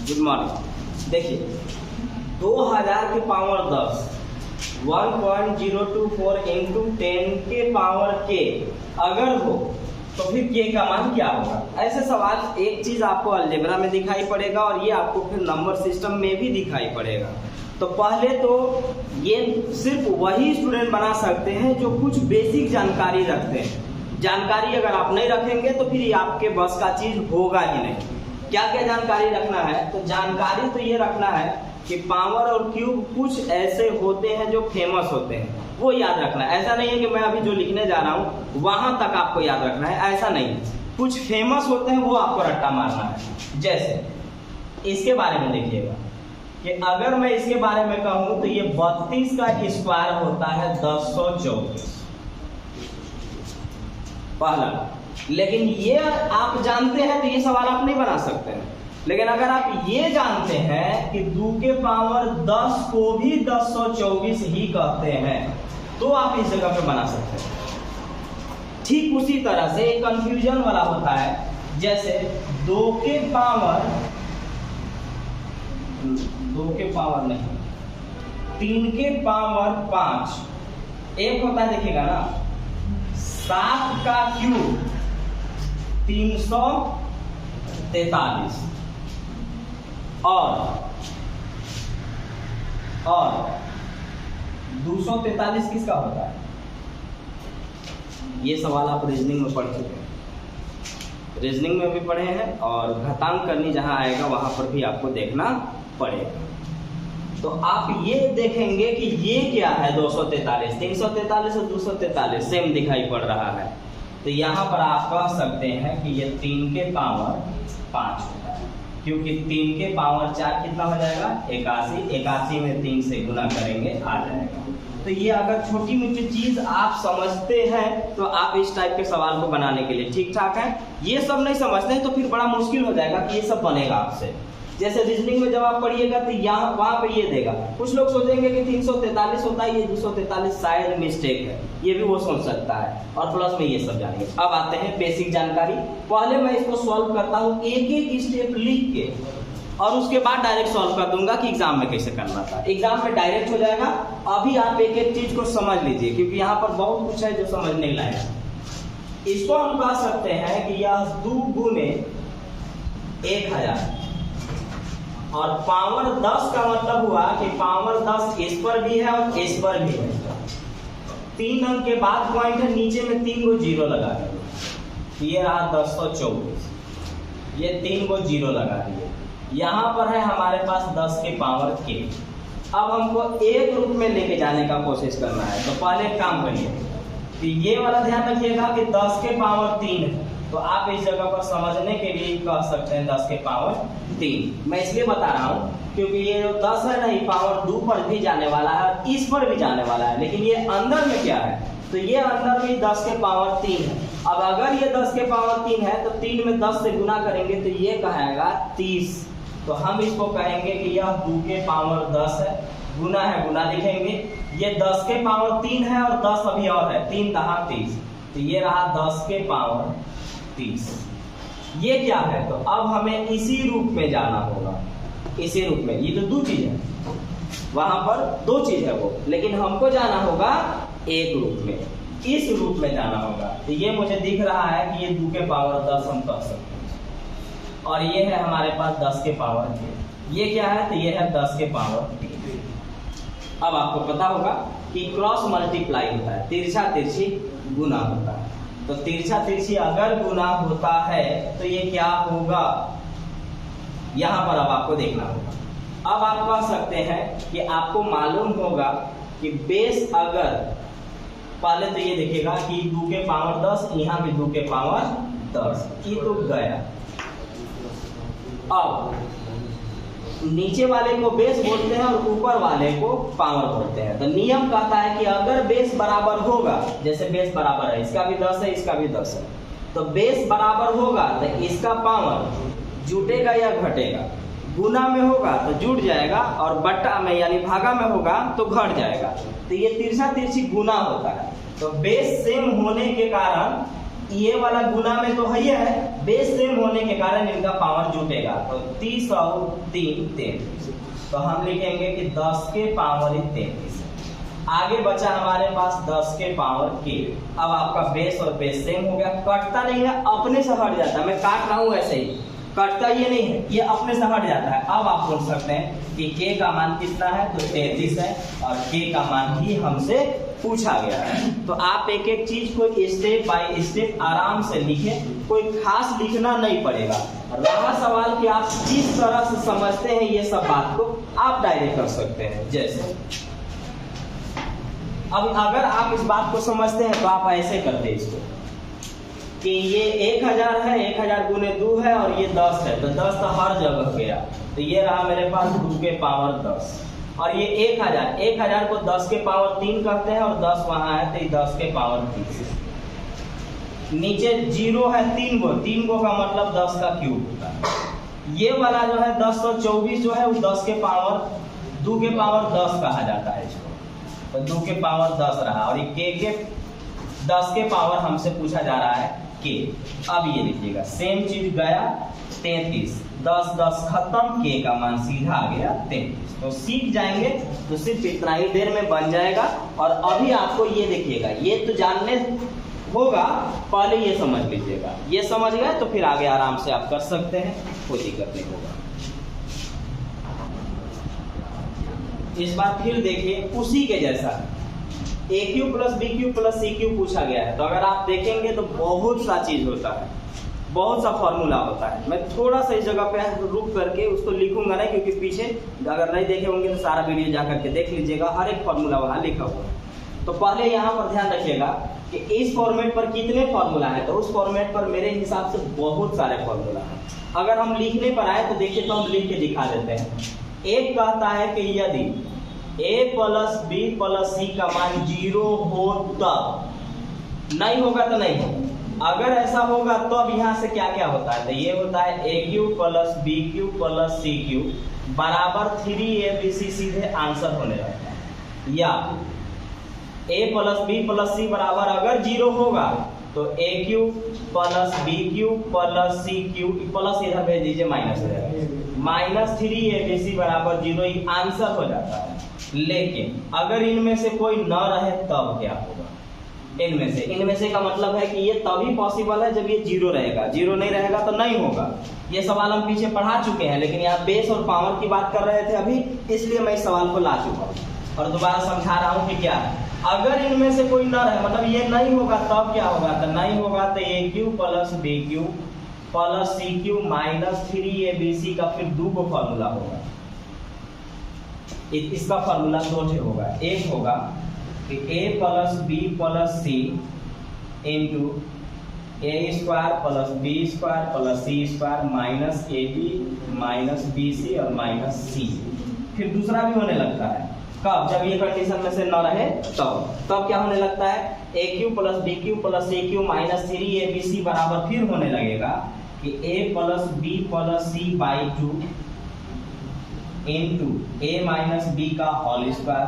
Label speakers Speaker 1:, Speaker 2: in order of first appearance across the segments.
Speaker 1: Good morning. देखिए 2000 की power 10 1.024 into 10 के पावर के अगर हो तो फिर के का मान क्या होगा। ऐसे सवाल एक चीज आपको अलजेब्रा में दिखाई पड़ेगा और ये आपको फिर नंबर सिस्टम में भी दिखाई पड़ेगा। तो पहले तो ये सिर्फ वही स्टूडेंट बना सकते हैं जो कुछ बेसिक जानकारी रखते हैं। जानकारी अगर आप नहीं रखेंगे तो फिर ये आपके बस का चीज होगा ही नहीं। क्या क्या जानकारी रखना है, तो जानकारी तो ये रखना है कि पावर और क्यूब कुछ ऐसे होते हैं जो फेमस होते हैं, वो याद रखना है। ऐसा नहीं है कि मैं अभी जो लिखने जा रहा हूँ वहां तक आपको याद रखना है, ऐसा नहीं। कुछ फेमस होते हैं वो आपको रट्टा मारना है। जैसे इसके बारे में देखिएगा कि अगर मैं इसके बारे में कहूं तो ये 32 का स्क्वायर होता है 1024 पहला। लेकिन ये आप जानते हैं तो ये सवाल आप नहीं बना सकते हैं। लेकिन अगर आप ये जानते हैं कि 2 के पावर 10 को भी 1024 ही कहते हैं तो आप इस जगह पे बना सकते हैं। ठीक उसी तरह से एक कंफ्यूजन वाला होता है, जैसे 2 के पावर नहीं 3 के पावर 5 एक होता है, देखिएगा ना 7 का क्यूब 343 और 243 किसका होता है। ये सवाल आप रीजनिंग में पढ़ चुके हैं, रीजनिंग में भी पढ़े हैं और घातांक करनी जहां आएगा वहां पर भी आपको देखना पड़ेगा। तो आप ये देखेंगे कि ये क्या है 243, 343 और 243 सेम दिखाई पड़ रहा है। तो यहाँ पर आप कह सकते हैं कि ये 3 के पावर 5 होता है, क्योंकि 3 के पावर 4 कितना हो जाएगा 81, 81 में 3 से गुना करेंगे आ जाएगा। तो ये अगर छोटी मोटी चीज आप समझते हैं तो आप इस टाइप के सवाल को बनाने के लिए ठीक ठाक है। ये सब नहीं समझते हैं तो फिर बड़ा मुश्किल हो जाएगा कि ये सब बनेगा आपसे। जैसे रीजनिंग में जब आप पढ़िएगा तो यहाँ वहां पे ये देगा, कुछ लोग सोचेंगे कि 343 होता है, ये 243 शायद मिस्टेक है, ये भी वो सोच सकता है। और प्लस में ये सब जानेंगे। अब आते हैं बेसिक जानकारी। पहले मैं इसको सॉल्व करता हूँ एक एक स्टेप लिख के और उसके बाद डायरेक्ट सॉल्व कर दूंगा कि एग्जाम में कैसे करना था। एग्जाम में डायरेक्ट हो जाएगा। अभी आप एक एक चीज को समझ लीजिए क्योंकि यहाँ पर बहुत कुछ है जो समझ नहीं लाएगा। इसको हम कह सकते हैं कि यह 2 गुने 1000 और पावर 10 का मतलब हुआ कि पावर 10 इस पर भी है और इस पर भी है। 3 अंक के बाद पॉइंट है, नीचे में 3 को जीरो लगा दिए। ये रहा 1024, ये 3 को जीरो लगा दिए। यहाँ पर है हमारे पास 10 के पावर के। अब हमको एक रूप में लेके जाने का कोशिश करना है। तो पहले एक काम करिए कि ये वाला ध्यान रखिएगा कि 10 के पावर 3 है, तो आप इस जगह पर समझने के लिए कह सकते हैं 10 के पावर 3। मैं इसलिए बता रहा हूँ क्योंकि ये जो 10 है ना, ये पावर 2 पर भी जाने वाला है और इस पर भी जाने वाला है। लेकिन ये अंदर में क्या है, तो ये अंदर में 10 के पावर 3 है। अब अगर ये 10 के पावर 3 है तो 3 में 10 से गुना करेंगे तो ये कहेगा 30। तो हम इसको कहेंगे कि यह 2 के पावर 10 है, गुना है गुना लिखेंगे। ये 10 के पावर 3 है और 10 अभी और है, 3 दहा 30, तो ये रहा 10 के पावर 30। ये क्या है, तो अब हमें इसी रूप में जाना होगा, इसी रूप में। ये तो 2 चीज है, वहां पर 2 चीज है वो, लेकिन हमको जाना होगा एक रूप में, इस रूप में जाना होगा। तो ये मुझे दिख रहा है कि ये 2 के पावर 10 हम कह सकते हैं और ये है हमारे पास 10 के पावर के। ये क्या है, तो ये है 10 के पावर 3। अब आपको पता होगा कि क्रॉस मल्टीप्लाई होता है, तिरछा तिरछी गुना होता है। तो तिरछा तिरछी अगर गुना होता है तो ये क्या होगा, यहां पर अब आपको देखना होगा। अब आप कह सकते हैं कि आपको मालूम होगा कि बेस अगर, पहले तो ये देखिएगा कि 2 के पावर 10, यहाँ भी 2 के पावर 10, ये तो गया। अब नीचे वाले को बेस बोलते हैं और ऊपर वाले को पावर बोलते हैं। तो नियम कहता है कि अगर बेस बराबर होगा, जैसे बेस बराबर है, इसका भी 10 है, इसका भी 10 है, तो बेस बराबर होगा तो इसका पावर जुटेगा या घटेगा। गुना में होगा तो जुट जाएगा और बट्टा में यानी भागा में होगा तो घट जाएगा। तो ये तिरछा तिरछी गुना होता है। तो बेस सेम होने के कारण ये वाला गुना में तो है, बेस सेम होने के कारण इनका पावर जुटेगा। तो 30 और 3 33, तो हम लिखेंगे कि 10 के पावर 33। आगे बचा हमारे पास 10 के पावर के। अब आपका बेस और बेस सेम हो गया, कटता नहीं है, अपने से हट जाता है। मैं काट रहा हूं ऐसे ही, कटता ये नहीं है, ये अपने से हट जाता है। अब आप बोल सकते हैं कि के का मान कितना है, तो 33 है, और के का मान ही हमसे पूछा गया है। तो आप एक एक चीज को स्टेप बाय स्टेप आराम से लिखें, कोई खास लिखना नहीं पड़ेगा। रहा सवाल कि आप किस तरह से समझते हैं ये सब बात को, आप डायरेक्ट कर सकते हैं। जैसे अब अगर आप इस बात को समझते हैं तो आप ऐसे करते इसको कि ये 1000 है, 1000 गुने 2 है, और ये 10 है, तो 10 तो हर जगह गया, तो ये रहा मेरे पास 2 के पावर 10। और ये 1000 को 10 के पावर 3 कहते हैं, और 10 वहां है, तो ये 10 के पावर 30। नीचे 0 है 3 गो का मतलब 10 का क्यूब होता है। ये वाला जो है 1024 जो है वो 10 के पावर 2 के पावर 10 कहा जाता है इसको, तो 2 के पावर 10 रहा। और ये के 10 के पावर हमसे पूछा जा रहा है के। अब ये लिखिएगा सेम चीज गया 33, 10 10 खत्म, के का मान सीधा आ गया 33। तो सीख जाएंगे तो सिर्फ इतना ही देर में बन जाएगा। और अभी आपको ये देखिएगा, ये तो जानने होगा, पहले ये समझ लीजिएगा। ये समझ गए तो फिर आगे आराम से आप कर सकते हैं, कोई दिक्कत नहीं होगा। इस बार फिर देखिए उसी के जैसा A cube plus B cube plus C cube पूछा गया है। तो अगर आप देखेंगे तो बहुत सा चीज होता है, बहुत सा फॉर्मूला होता है। मैं थोड़ा सा इस जगह पे रुक करके उसको लिखूंगा नहीं, क्योंकि पीछे अगर नहीं देखे होंगे तो सारा वीडियो जा करके देख लीजिएगा, हर एक फॉर्मूला वहां लिखा हुआ है। तो पहले यहाँ पर ध्यान रखिएगा कि इस फॉर्मेट पर कितने फॉर्मूला है, तो उस फॉर्मेट पर मेरे हिसाब से बहुत सारे फॉर्मूला है। अगर हम लिखने पर आए तो देखिए, तो हम लिख के दिखा देते हैं। एक कहता है कि यदि a प्लस बी प्लस सी का मान 0 हो तब, नहीं होगा तो नहीं होगा। अगर ऐसा होगा तो अब यहाँ से क्या क्या होता है, तो ये होता है A cube plus B cube plus C cube बराबर 3abc सीधे आंसर होने लगता है। या a plus B plus C बराबर अगर 0 होगा तो A cube plus B cube plus C cube, plus इधर भेज दीजिए, माइनस हो जाएगा, माइनस 3abc बराबर 0 ही आंसर हो जाता है। लेकिन अगर इनमें से कोई न रहे तब क्या होगा, इनमें से का मतलब है कि ये तभी पॉसिबल है जब ये 0 रहेगा, 0 नहीं रहेगा तो नहीं होगा। ये सवाल हम पीछे पढ़ा चुके हैं, लेकिन यहाँ बेस और पावर की बात कर रहे थे अभी, इसलिए मैं इस सवाल को ला चुका हूँ और दोबारा समझा रहा हूँ कि क्या है। अगर इनमें से कोई न रहे, मतलब ये नहीं होगा तब क्या होगा, तो नहीं होगा तो A cube plus B cube plus C cube minus 3abc का फिर 2 को फॉर्मूला होगा। इसका फॉर्मूला 2 होगा। एक होगा कि a plus B plus C into A square plus B square plus C square minus A B minus B C और माइनस सी। फिर दूसरा भी होने लगता है, कब, जब ये कंडीशन में से न रहे तब क्या होने लगता है, A cube plus B cube plus C cube minus 3abc बराबर फिर होने लगेगा कि a plus B plus C by 2 into A minus B का whole square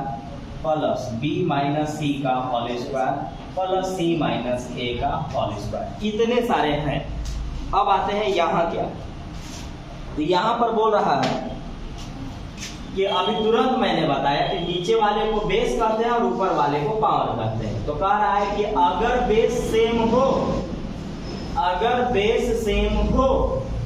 Speaker 1: plus B minus C का whole square plus C minus A का whole square. इतने सारे हैं। अब आते हैं यहाँ क्या, तो यहाँ पर बोल रहा है कि अभी तुरंत मैंने बताया कि नीचे वाले को बेस कहते हैं और ऊपर वाले को पावर कहते हैं। तो कह रहा है कि अगर बेस सेम हो, अगर बेस सेम हो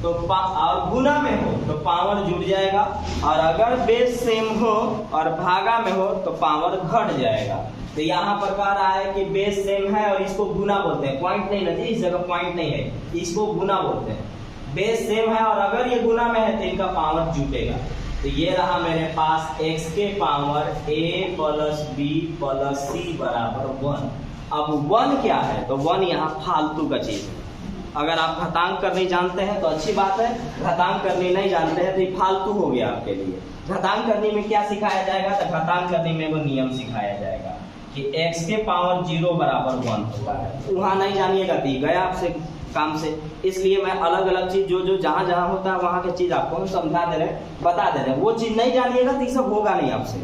Speaker 1: तो और गुना में हो तो पावर जुड़ जाएगा, और अगर बेस सेम हो और भागा में हो तो पावर घट जाएगा। तो यहाँ पर कह रहा है कि बेस सेम है और इसको गुना बोलते हैं, पॉइंट नहीं लगती, इस जगह पॉइंट नहीं है, इसको गुना बोलते हैं। बेस सेम है और अगर ये गुना में है तो इनका पावर जुटेगा। तो ये रहा मेरे पास x के power a plus B plus C बराबर 1। अब 1 क्या है, तो 1 यहाँ फालतू का चीज है। अगर आप घातांक करनी जानते हैं तो अच्छी बात है, घातांक करनी नहीं जानते हैं तो ये फालतू हो गया आपके लिए। घातांक करने में क्या सिखाया जाएगा, तो घातांक करने में वो नियम सिखाया जाएगा कि x के पावर 0 बराबर 1 होता है। वहाँ नहीं जानिएगा तो गया आपसे काम से, इसलिए मैं अलग अलग चीज जो जहाँ जहाँ होता है वहाँ की चीज आपको हम समझा दे रहे हैं, बता दे रहे हैं। वो चीज नहीं जानिएगा तो ये सब होगा नहीं आपसे,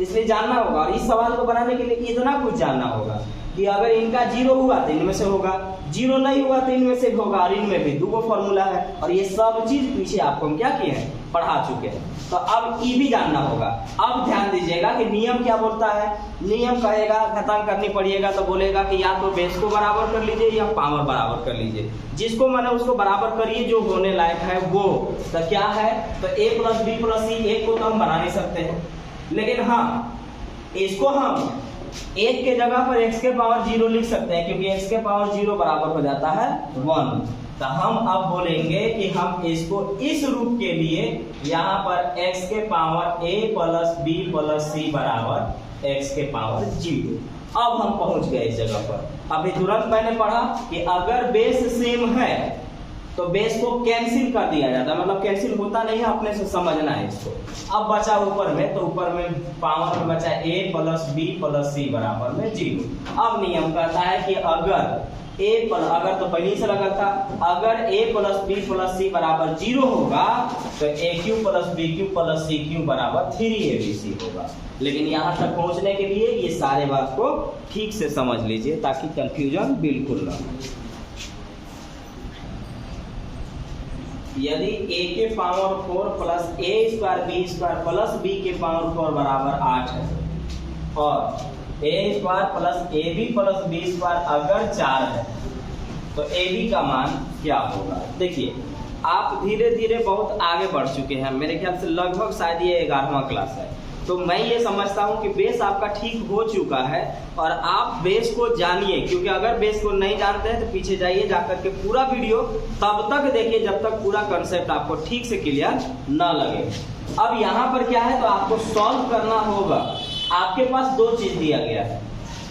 Speaker 1: इसलिए जानना होगा। और इस सवाल को बनाने के लिए इतना कुछ जानना होगा कि अगर इनका 0 हुआ तो इनमें से होगा, 0 नहीं हुआ तो इनमें से होगा, और इनमें भी 2 फॉर्मूला है, और ये सब चीज पीछे आपको हम क्या किए हैं, पढ़ा चुके हैं। तो अब ई भी जानना होगा। अब ध्यान दीजिएगा कि नियम क्या बोलता है। नियम कहेगा, खत्म करनी पड़ेगा तो बोलेगा कि या तो बेस को बराबर कर लीजिए या पावर बराबर कर लीजिए। जिसको मैंने उसको बराबर करिए जो होने लायक है वो। तो क्या है, तो a प्लस बी प्लस सी, एक को तो हम बना नहीं सकते हैं, लेकिन हाँ इसको हम एक के जगह पर x के पावर 0 लिख सकते हैं, क्योंकि x के पावर 0 बराबर हो जाता है 1। तो हम अब बोलेंगे कि हम इसको इस रूप के लिए यहाँ पर x के power a plus B plus C बराबर x के पावर 0। अब हम पहुंच गए इस जगह पर। अभी तुरंत मैंने पढ़ा कि अगर बेस सेम है तो बेस को कैंसिल कर दिया जाता है, मतलब कैंसिल होता नहीं है, अपने से समझना है इसको। अब बचा ऊपर में, तो ऊपर में पावर में बचा a plus B plus C बराबर में 0। अब नियम कहता है कि अगर तो पहले से लगा था, अगर a plus B plus C बराबर 0 होगा तो a cube plus B cube plus C cube बराबर 3abc होगा। लेकिन यहाँ तक पहुंचने के लिए ये सारे बात को ठीक से समझ लीजिए ताकि कंफ्यूजन बिल्कुल ना हो। यदि a के power 4 plus a square B square plus b के पावर 4 बराबर 8 है, और a square plus A B plus B square अगर 4 है, तो ए बी का मान क्या होगा। देखिए आप धीरे धीरे बहुत आगे बढ़ चुके हैं, मेरे ख्याल से लगभग शायद ये 11वां क्लास है। तो मैं ये समझता हूँ कि बेस आपका ठीक हो चुका है, और आप बेस को जानिए, क्योंकि अगर बेस को नहीं जानते हैं तो पीछे जाइए, जाकर के पूरा वीडियो तब तक देखिए जब तक पूरा कंसेप्ट आपको ठीक से क्लियर ना लगे। अब यहाँ पर क्या है, तो आपको सॉल्व करना होगा। आपके पास 2 चीज दिया गया है,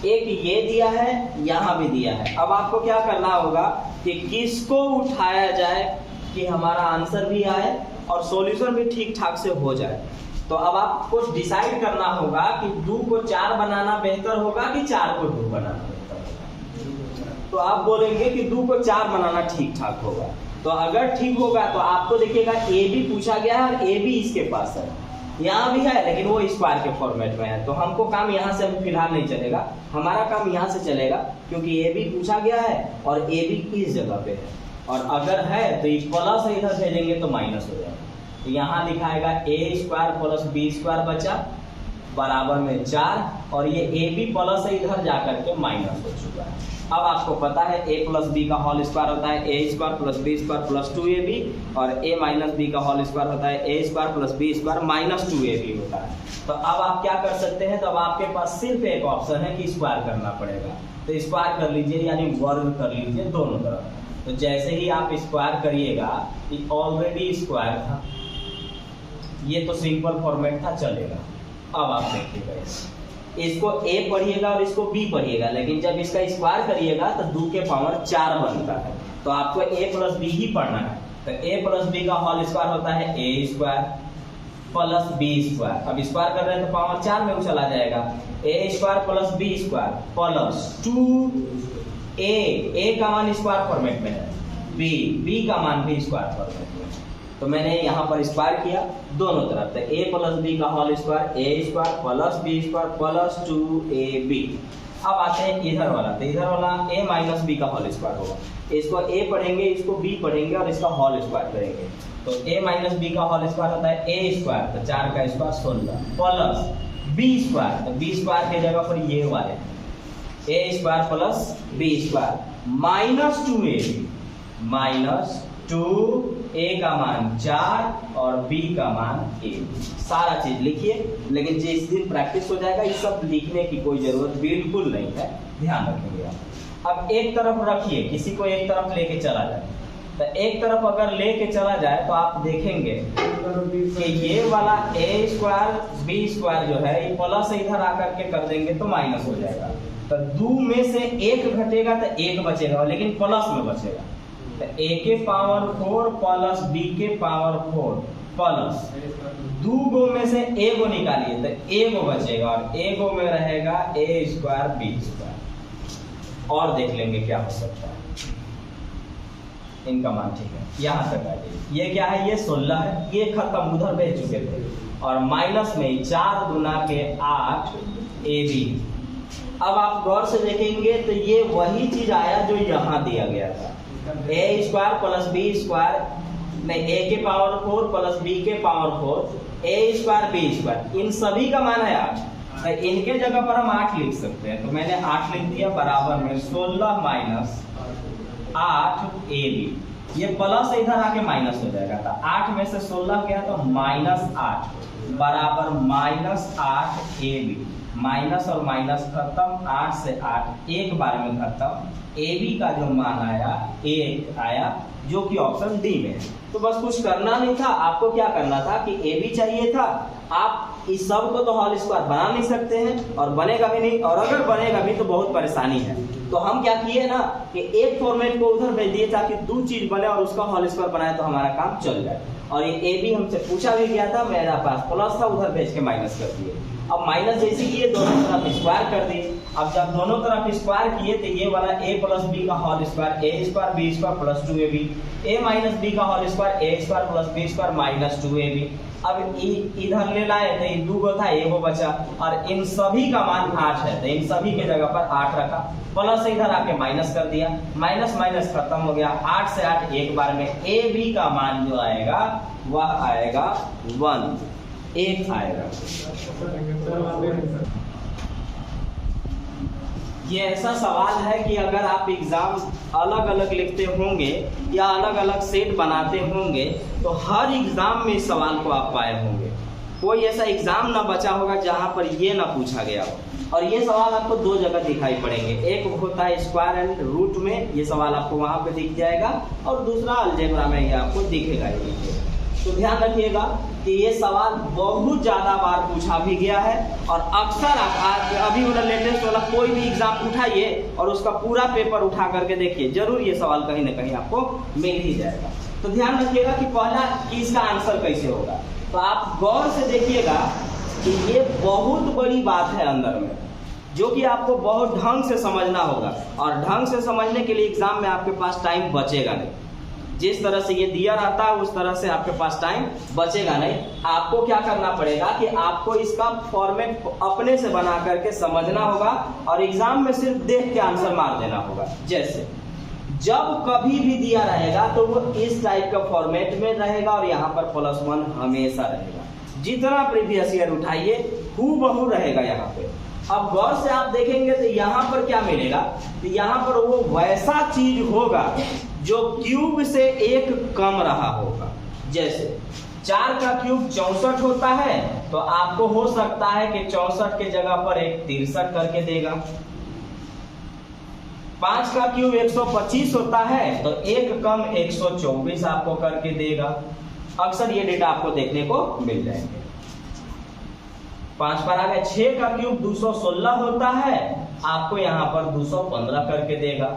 Speaker 1: एक ये दिया है, यहाँ भी दिया है। अब आपको क्या करना होगा कि किसको उठाया जाए कि हमारा आंसर भी आए और सॉल्यूशन भी ठीक ठाक से हो जाए। तो अब आपको डिसाइड करना होगा कि 2 को 4 बनाना बेहतर होगा कि 4 को 2 बनाना बेहतर होगा। तो आप बोलेंगे कि 2 को 4 बनाना ठीक ठाक होगा। तो अगर ठीक होगा तो आपको देखिएगा ए भी पूछा गया है और ए भी इसके पास है, यहाँ भी है, लेकिन वो स्क्वायर के फॉर्मेट में है। तो हमको काम यहाँ से फिलहाल नहीं चलेगा, हमारा काम यहाँ से चलेगा, क्योंकि ए भी पूछा गया है और ए भी इस जगह पे है। और अगर है तो ये प्लस इधर भेजेंगे तो माइनस हो जाएगा। तो यहाँ लिखाएगा ए स्क्वायर प्लस बी स्क्वायर बचा बराबर में 4, और ये ए बी प्लस इधर जाकर के माइनस हो चुका है। अब आपको पता है a प्लस बी का होल स्क्वायर होता है a square plus B square plus 2ab, और a माइनस बी का होल स्क्वायर होता है a square plus B square minus 2ab होता है। तो अब आप क्या कर सकते हैं, तो अब आपके पास सिर्फ एक ऑप्शन है कि स्क्वायर करना पड़ेगा। तो स्क्वायर कर लीजिए, यानी वर्ग कर लीजिए दोनों तरफ। तो जैसे ही आप स्क्वायर करिएगा, ये ऑलरेडी स्क्वायर था, ये तो सिंपल फॉर्मेट था, चलेगा। अब आप देखिएगा, इसको a पढ़िएगा और इसको b पढ़िएगा, लेकिन जब इसका स्क्वायर करिएगा तो 2 के पावर 4 बनता है। तो आपको a प्लस बी ही पढ़ना है। तो a प्लस बी का होल स्क्वायर होता है a square plus B square. अब स्क्वायर कर रहे हैं तो पावर 4 में वो चला जाएगा, a square plus B square plus 2a का मान स्क्वायर फॉर्मेट में है, b का मान भी स्क्वायर फॉर्मेट में। तो मैंने यहाँ पर स्क्वायर किया दोनों तरफ, तो a प्लस बी का whole square a square plus B square plus 2ab। अब आते हैं इधर वाला, तो इधर वाला a माइनस बी का होल स्क्वायर होगा। इसको a पढ़ेंगे, इसको b पढ़ेंगे और इसका होल स्क्वायर करेंगे। तो a माइनस बी का होल स्क्वायर होता है a स्क्वायर, तो 4 का स्क्वायर 16 प्लस b स्क्वायर, तो b स्क्वायर की जगह पर ये वाले a square plus b square minus 2ab minus 2a का मान 4 और b का मान 1। सारा चीज लिखिए, लेकिन जिस दिन प्रैक्टिस हो जाएगा इस सब लिखने की कोई जरूरत बिल्कुल नहीं है, ध्यान रखेंगे आप। अब एक तरफ रखिए, किसी को एक तरफ लेके चला जाए, तो एक तरफ अगर लेके चला जाए तो आप देखेंगे कि ये वाला a स्क्वायर b स्क्वायर जो है ये प्लस इधर आकर के कर देंगे तो माइनस हो जाएगा। तो 2 में से 1 घटेगा तो 1 बचेगा, लेकिन प्लस में बचेगा। तो a के पावर 4 प्लस b के पावर 4 प्लस 2 गो में से a गो निकालिए तो a गो बचेगा, और a गो में रहेगा a स्क्वायर b स्क्वायर। और देख लेंगे क्या हो सकता है, इनका मान ठीक है, यहाँ तक आ जाइए। ये क्या है, ये 16 है, ये खत्म, उधर भेज चुके थे। और माइनस में 4 गुना के 8 ab, अब आप गौर से देखेंगे तो ये वही चीज आया जो यहाँ दिया गया था, ए स्क्वायर प्लस बी स्क्वायर, नहीं ए के पावर 4 प्लस बी के पावर 4, ए स्क्वायर बी स्क्वायर, इन सभी का मान है 8। तो इनके जगह पर हम 8 लिख सकते हैं, तो मैंने 8 लिख दिया, बराबर में 16 माइनस 8 ए बी, ये प्लस इधर आके माइनस हो जाएगा, तो 8 में से 16 गया तो माइनस 8 बराबर माइनस 8 ए बी, माइनस और माइनस खत्म, 8 से 8 एक बार में खत्म, ए बी का जो मान आया 1 आया, जो कि ऑप्शन डी में है। तो बस कुछ करना नहीं था, आपको क्या करना था कि ए बी चाहिए था, आप इस सब को तो होल स्क्वायर बना नहीं सकते हैं और बनेगा भी नहीं, और अगर बनेगा भी तो बहुत परेशानी है। तो हम क्या किए ना कि एक फॉर्मेट को उधर भेज दिए ताकि दो चीज बने और उसका होल स्क्वायर बनाए तो हमारा काम चल जाए। और ये ए बी हमसे पूछा भी गया था, मेरा पास प्लस था, उधर भेज के माइनस कर दिए। अब माइनस जैसे किए दोनों तरफ स्क्वायर कर दिए, अब जब दोनों तरफ स्क्वायर किए तो ये वाला a प्लस बी का whole square, A square B square plus 2ab, a minus B का whole square, A square plus B square minus 2ab। अब इधर ले लाए तो ये 2 था, एगो बचा, और इन सभी का मान 8 है, तो इन सभी के जगह पर 8 रखा, प्लस इधर आके माइनस कर दिया, माइनस माइनस खत्म हो गया, 8 से 8 एक बार में, ए बी का मान जो आएगा वह आएगा 1 आएगा। ये ऐसा सवाल है कि अगर आप एग्जाम अलग अलग लिखते होंगे या अलग अलग सेट बनाते होंगे तो हर एग्जाम में इस सवाल को आप पाए होंगे, कोई ऐसा एग्जाम ना बचा होगा जहां पर ये ना पूछा गया हो। और ये सवाल आपको 2 जगह दिखाई पड़ेंगे, एक होता है स्क्वायर एंड रूट में, ये सवाल आपको वहां पे दिख जाएगा, और दूसरा अलजेब्रा में ये आपको दिखेगा। तो ध्यान रखिएगा कि ये सवाल बहुत ज्यादा बार पूछा भी गया है, और अक्सर आप अभी वाला लेटेस्ट वाला कोई भी एग्जाम उठाइए और उसका पूरा पेपर उठा करके देखिए, जरूर ये सवाल कहीं ना कहीं आपको मिल ही जाएगा। तो ध्यान रखिएगा कि पहला कि इसका आंसर कैसे होगा, तो आप गौर से देखिएगा कि ये बहुत बड़ी बात है अंदर में, जो कि आपको बहुत ढंग से समझना होगा, और ढंग से समझने के लिए एग्जाम में आपके पास टाइम बचेगा नहीं। जिस तरह से ये दिया रहता है उस तरह से आपके पास टाइम बचेगा नहीं। आपको क्या करना पड़ेगा कि आपको इसका फॉर्मेट अपने से बना करके समझना होगा, और एग्जाम में सिर्फ देख के आंसर मार देना होगा। जैसे जब कभी भी दिया रहेगा तो वो इस टाइप का फॉर्मेट में रहेगा, और यहाँ पर +1 हमेशा रहेगा। जितना प्रीवियस ईयर उठाइए हूबहू रहेगा यहाँ पे। अब गौर से आप देखेंगे तो यहाँ पर क्या मिलेगा, तो यहाँ पर वो वैसा चीज होगा जो क्यूब से 1 कम रहा होगा। जैसे 4 का क्यूब 64 होता है, तो आपको हो सकता है कि 64 के जगह पर एक 63 करके देगा। 5 का क्यूब 125 होता है, तो 1 कम 124 आपको करके देगा। अक्सर ये डेटा आपको देखने को मिल जाएंगे। 5 पर आ गया। 6 का क्यूब 216 होता है, आपको यहाँ पर 215 करके देगा।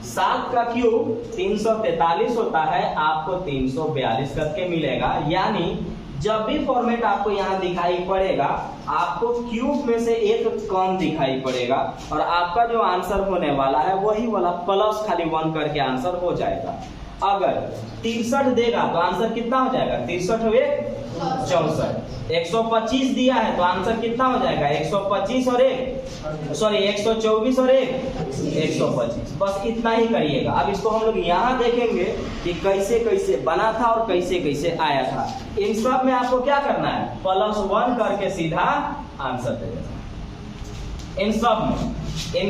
Speaker 1: 7 का क्यूब 343 होता है, आपको 342 करके मिलेगा। यानी जब भी फॉर्मेट आपको यहाँ दिखाई पड़ेगा, आपको क्यूब में से 1 कम दिखाई पड़ेगा, और आपका जो आंसर होने वाला है वही वाला प्लस खाली 1 करके आंसर हो जाएगा। अगर 63 देगा तो आंसर कितना हो जाएगा, 63 हुए 64। 125 दिया है तो आंसर कितना हो जाएगा, 125 और 1 सॉरी 124 और 125। बस इतना ही करिएगा। अब इसको हम लोग यहाँ देखेंगे कि कैसे कैसे बना था और कैसे कैसे आया था। इन सब में आपको क्या करना है, +1 करके सीधा आंसर दे देना। इन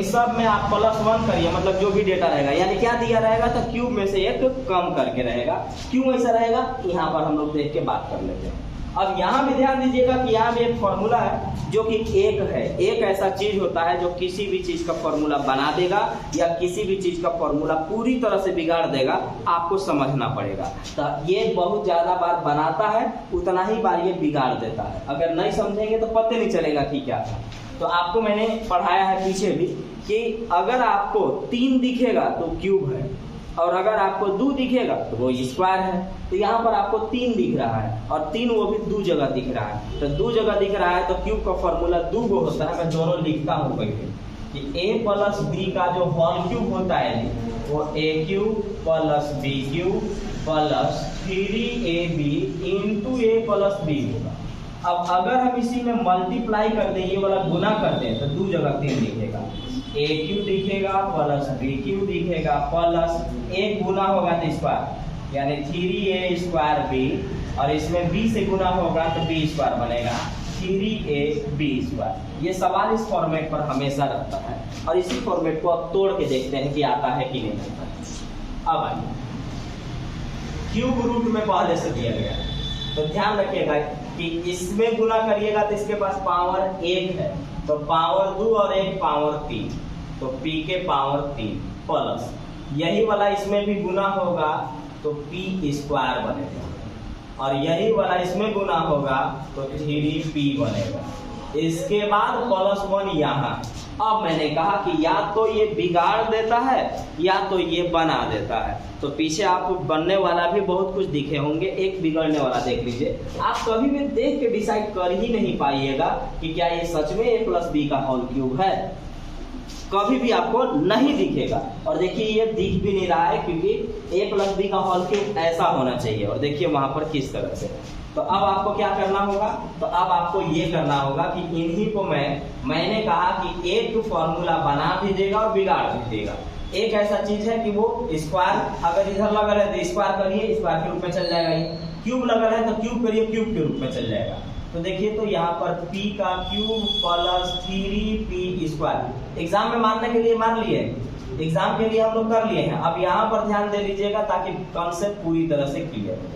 Speaker 1: सब में आप +1 करिए, मतलब जो भी डेटा रहेगा, यानी क्या दिया रहेगा तो क्यूब में से 1 कम करके रहेगा। क्यों ऐसा रहेगा, यहाँ पर हम लोग देख के बात कर लेते हैं। अब यहाँ भी ध्यान दीजिएगा कि यहाँ भी एक फॉर्मूला है जो कि 1 है। एक ऐसा चीज होता है जो किसी भी चीज का फॉर्मूला बना देगा या किसी भी चीज का फॉर्मूला पूरी तरह से बिगाड़ देगा, आपको समझना पड़ेगा। तो ये बहुत ज्यादा बार बनाता है, उतना ही बार ये बिगाड़ देता है। अगर नहीं समझेंगे तो पता नहीं चलेगा कि क्या था। तो आपको मैंने पढ़ाया है पीछे भी कि अगर आपको 3 दिखेगा तो क्यूब है, और अगर आपको 2 दिखेगा तो वो स्क्वायर है। तो यहाँ पर आपको 3 दिख रहा है, और 3 वो भी 2 जगह दिख रहा है। तो 2 जगह दिख रहा है तो क्यूब का फॉर्मूला 2 गो होता है। मैं दोनों लिखता हूँ पहले कि a प्लस b का जो होल क्यूब होता है वो a cube plus b cube plus 3ab into a plus b होगा। अब अगर हम इसी में मल्टीप्लाई कर दें, ये वाला गुना कर दें, तो 2 जगह 3 दिखेगा, ए क्यू दिखेगा प्लस बी क्यू दिखेगा प्लस एक गुना होगा तो स्क्वायर यानी 3a² b, और इसमें b से गुना होगा तो b² बनेगा 3ab²। ये सवाल इस फॉर्मेट पर हमेशा रहता है और इसी फॉर्मेट को अब तोड़ के देखते हैं कि आता है कि नहीं आता है। अब आइए, क्यूब रूट में पहले से दिया गया है, तो ध्यान रखिएगा कि इसमें गुना करिएगा तो इसके पास पावर 1 है, तो पावर 2 और 1 पावर 3, तो p के पावर 3 प्लस यही वाला इसमें भी गुना होगा तो p² बनेगा, और यही वाला इसमें गुना होगा तो 3p बनेगा। इसके बाद +1 यहाँ। अब मैंने कहा कि या तो ये बिगाड़ देता है या तो ये बना देता है, तो पीछे आपको बनने वाला भी बहुत कुछ दिखे होंगे, एक बिगड़ने वाला देख लीजिए। आप कभी भी देख के डिसाइड कर ही नहीं पाइएगा कि क्या ये सच में a + b का होल क्यूब है, कभी भी आपको नहीं दिखेगा। और देखिए ये दिख भी नहीं रहा है क्योंकि a + b का होल क्यूब ऐसा होना चाहिए, और देखिए वहां पर किस तरह से। तो अब आपको क्या करना होगा, तो अब आपको ये करना होगा कि इन्हीं को मैंने कहा कि एक फॉर्मूला बना भी देगा और बिगाड़ भी देगा। एक ऐसा चीज है कि वो स्क्वायर अगर इधर लगल है तो स्क्वायर करिए, स्क्वायर के रूप में चल जाएगा, ये क्यूब लगल है तो क्यूब करिए, क्यूब के रूप में चल जाएगा। तो देखिए, तो यहाँ पर p का क्यूब प्लस 3p²। एग्जाम में मानने के लिए मान लिए, एग्जाम के लिए हम लोग कर लिए हैं। अब यहाँ पर ध्यान दे लीजिएगा ताकि कॉन्सेप्ट पूरी तरह से क्लियर हो जाए।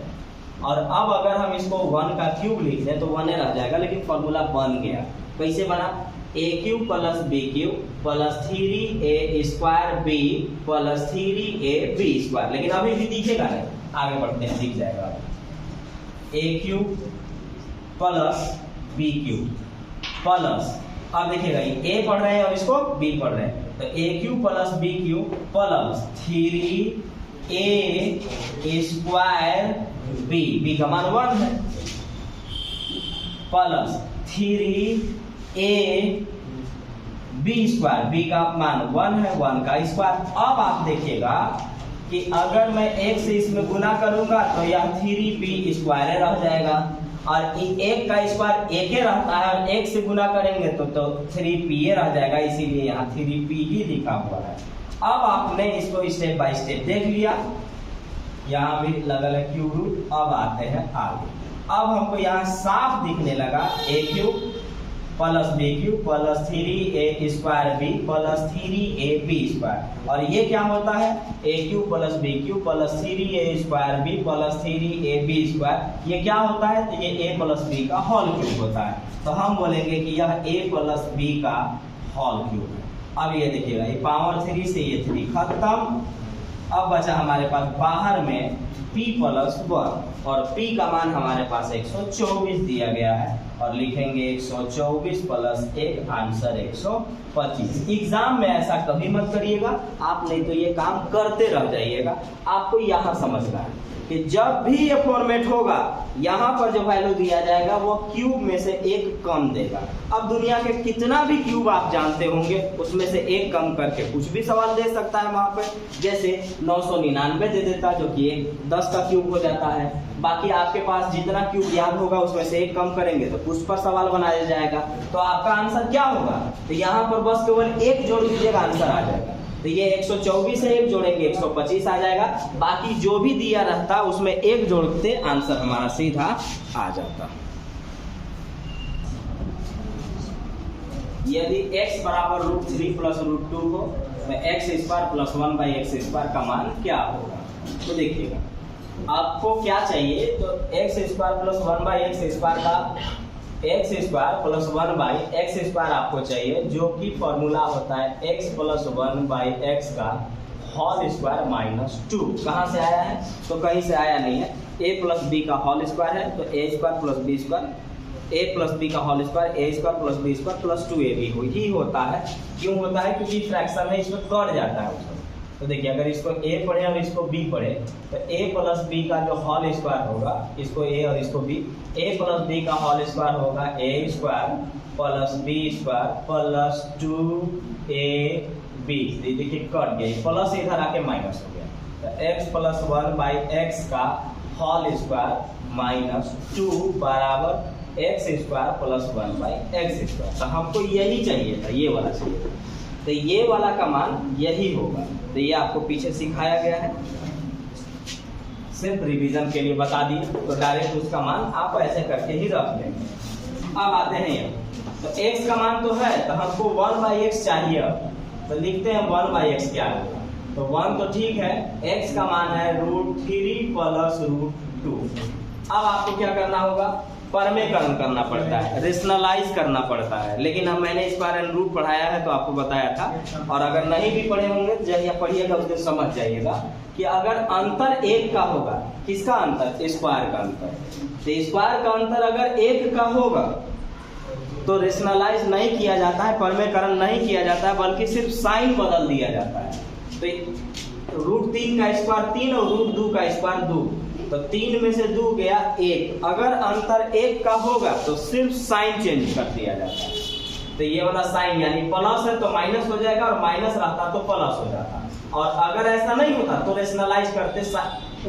Speaker 1: और अब अगर हम इसको 1 का क्यूब लिख दें तो 1 रह जाएगा, लेकिन फॉर्मूला बन गया। कैसे बना, a³ + b³ plus 3a² b plus 3ab²। लेकिन अभी भी दिखेगा नहीं, आगे बढ़ते हैं, दिख जाएगा। a³ प्लस b³ प्लस, अब देखिएगा ये a पढ़ रहे हैं और इसको b पढ़ रहे हैं, तो a³ plus b³ plus 3a² b का मान 1 है, प्लस 3ab² b का मान 1 है, 1 का स्क्वायर। अब आप देखिएगा कि अगर मैं 1 से इसमें गुना करूंगा तो यह 3p² रह जाएगा, और 1 का स्क्वायर 1 रहता है, और 1 से गुना करेंगे तो 3p रह जाएगा, इसीलिए यहाँ 3p ही लिखा हुआ है। अब आपने इसको स्टेप बाय स्टेप देख लिया, यहाँ भी लगल है क्यूब रूट। अब आते हैं आगे। अब हमको यहाँ साफ दिखने लगा a³ plus b³ plus 3a² b plus 3ab²। और ये क्या होता है, a³ plus b³ plus 3a² b plus 3ab²। ये क्या होता है, तो ये a + b का होल क्यूब होता है। तो हम बोलेंगे कि यह a + b का होल क्यूब है। अब ये देखिएगा, ये पावर 3 से ये 3 खत्म। अब बचा हमारे पास बाहर में p + 1, और p का मान हमारे पास 124 दिया गया है, और लिखेंगे 124 + 1 आंसर 125। एग्जाम में ऐसा कभी मत करिएगा आप, नहीं तो ये काम करते रह जाइएगा। आपको यहाँ समझना है कि जब भी ये फॉर्मेट होगा, यहाँ पर जो वैल्यू दिया जाएगा वो क्यूब में से 1 कम देगा। अब दुनिया के कितना भी क्यूब आप जानते होंगे, उसमें से 1 कम करके कुछ भी सवाल दे सकता है वहां पे। जैसे 999 दे देता, जो कि 10 का क्यूब हो जाता है। बाकी आपके पास जितना क्यूब याद होगा उसमें से 1 कम करेंगे तो कुछ पर सवाल बनाया जाएगा। तो आपका आंसर क्या होगा, तो यहाँ पर बस केवल 1 जोड़ दीजिएगा, आंसर आ जाएगा। तो ये 124 है, 1 जोड़ेंगे 125 आ जाएगा। बाकी जो भी दिया रहता उसमें 1 जोड़ते आंसर हमारा सीधा आ जाता। यदि x बराबर √3 + √2 हो तो x² + 1/x² का मान क्या होगा। तो देखिएगा आपको क्या चाहिए, तो x² + 1/x² का x² + 1/x² आपको चाहिए, जो कि फॉर्मूला होता है x + 1/x का होल स्क्वायर -2। कहाँ से आया है, तो कहीं से आया नहीं है। a + b का होल स्क्वायर है, तो a² + b², a + b का whole square a² + b² + 2ab ही होता है। क्यों होता है, क्योंकि फ्रैक्शन में इसमें कट जाता है। तो देखिए, अगर इसको a पढ़े और इसको b पढ़े तो a + b का जो होल स्क्वायर होगा, इसको a और इसको b, a + b का होल स्क्वायर होगा a² + b² + 2ab। देखिए कट गया, प्लस इधर आके माइनस हो गया, तो x + 1/x का होल स्क्वायर माइनस 2 बराबर x square plus 1 by x square. तो हमको यही चाहिए था, ये वाला चाहिए था, तो ये वाला का मान यही होगा। तो ये आपको पीछे सिखाया गया है, सिर्फ रिवीजन के लिए बता दिए, तो डायरेक्ट उसका मान आप ऐसे करके ही रख लेंगे। अब आते हैं यहाँ, तो x का मान तो है, तो हमको 1 बाई एक्स चाहिए। तो लिखते हैं 1 बाई एक्स क्या होगा, तो 1 तो ठीक है, x का मान है √3 प्लस √2। अब आपको क्या करना होगा, परमेकरण करना पड़ता है, रेशनलाइज करना पड़ता है। लेकिन अब मैंने स्क्वायर एंड रूट पढ़ाया है तो आपको बताया था, और अगर नहीं भी पढ़े होंगे तो जब पढ़िएगा उस दिन समझ जाइएगा कि अगर अंतर 1 का होगा, किसका अंतर, स्क्वायर का अंतर, तो स्क्वायर का अंतर अगर 1 का होगा तो रेशनलाइज नहीं किया जाता है, परमेकरण नहीं किया जाता है, बल्कि सिर्फ साइन बदल दिया जाता है। तो √3 का स्क्वायर 3 और √2 का स्क्वायर 2, तो 3 में से 2 गया 1। अगर अंतर 1 का होगा तो सिर्फ साइन चेंज कर दिया जाता है। तो ये वाला साइन यानी प्लस है तो माइनस हो जाएगा, और माइनस रहता तो प्लस हो जाता। और अगर ऐसा नहीं होता तो रेशनलाइज करते,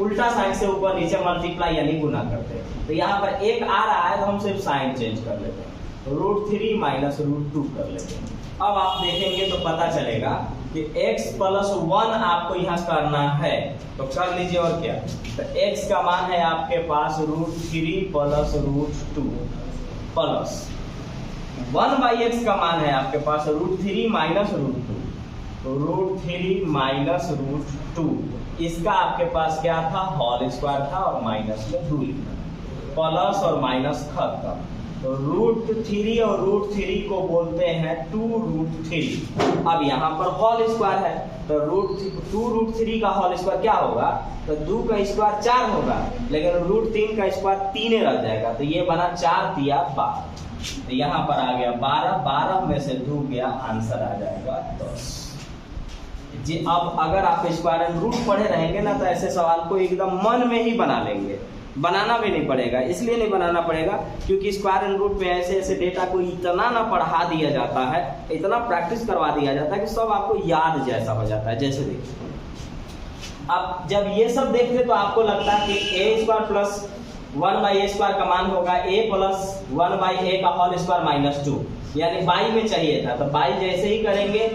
Speaker 1: उल्टा साइन से ऊपर नीचे मल्टीप्लाई यानी गुना करते। तो यहाँ पर 1 आ रहा है तो हम सिर्फ साइन चेंज कर लेते हैं, √3 माइनस √2 कर लेते हैं। अब आप देखेंगे तो पता चलेगा कि x प्लस 1 आपको यहाँ करना है, तो कर लीजिए। और क्या, तो x का मान है आपके पास √3 प्लस √2 प्लस 1 बाई एक्स का मान है आपके पास √3 माइनस √2, √3 माइनस √2। इसका आपके पास क्या था, होल स्क्वायर था और माइनस में 2 लिखना, प्लस और माइनस खत्म। तो √3 और √3 को बोलते हैं 2√3। अब यहाँ पर होल स्क्वायर है, तो 2√3 का होल स्क्वायर क्या होगा, तो 2 का स्क्वायर 4 होगा, लेकिन √3 का स्क्वायर 3 रह जाएगा, तो ये बना 4 तिया 12। तो यहाँ पर आ गया 12, 12 में से 2 गया, आंसर आ जाएगा 10 जी। अब अगर आप स्क्वायर एंड रूट पढ़े रहेंगे ना तो ऐसे सवाल को एकदम मन में ही बना लेंगे, बनाना भी नहीं पड़ेगा। इसलिए नहीं बनाना पड़ेगा क्योंकि स्क्वायर एंड रूट में ऐसे ऐसे डेटा को इतना ना पढ़ा दिया जाता है, इतना प्रैक्टिस करवा दिया जाता है कि सब आपको याद जैसा हो जाता है। जैसे देखिए, अब जब ये सब देखते तो आपको लगता है कि A square plus 1 by A square का मान होगा a प्लस 1 बाई ए का होल स्क्वायर माइनस 2, यानी बाई में चाहिए था। तो बाई जैसे ही करेंगे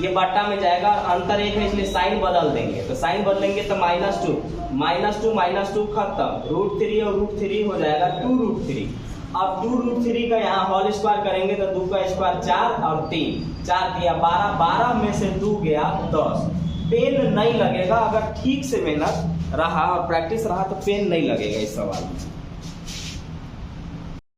Speaker 1: ये बट्टा में जाएगा, और अंतर 1 है इसलिए साइन बदल देंगे, तो साइन बदलेंगे तो -2 -2 खत्म, √3 और √3 हो जाएगा 2√3। अब 2√3 का यहाँ होल स्क्वायर करेंगे तो 2 का स्क्वायर 4 और 3, 4 दिया 12, 12 में से 2 गया 10। पेन नहीं लगेगा, अगर ठीक से मेहनत रहा और प्रैक्टिस रहा तो पेन नहीं लगेगा इस सवाल में।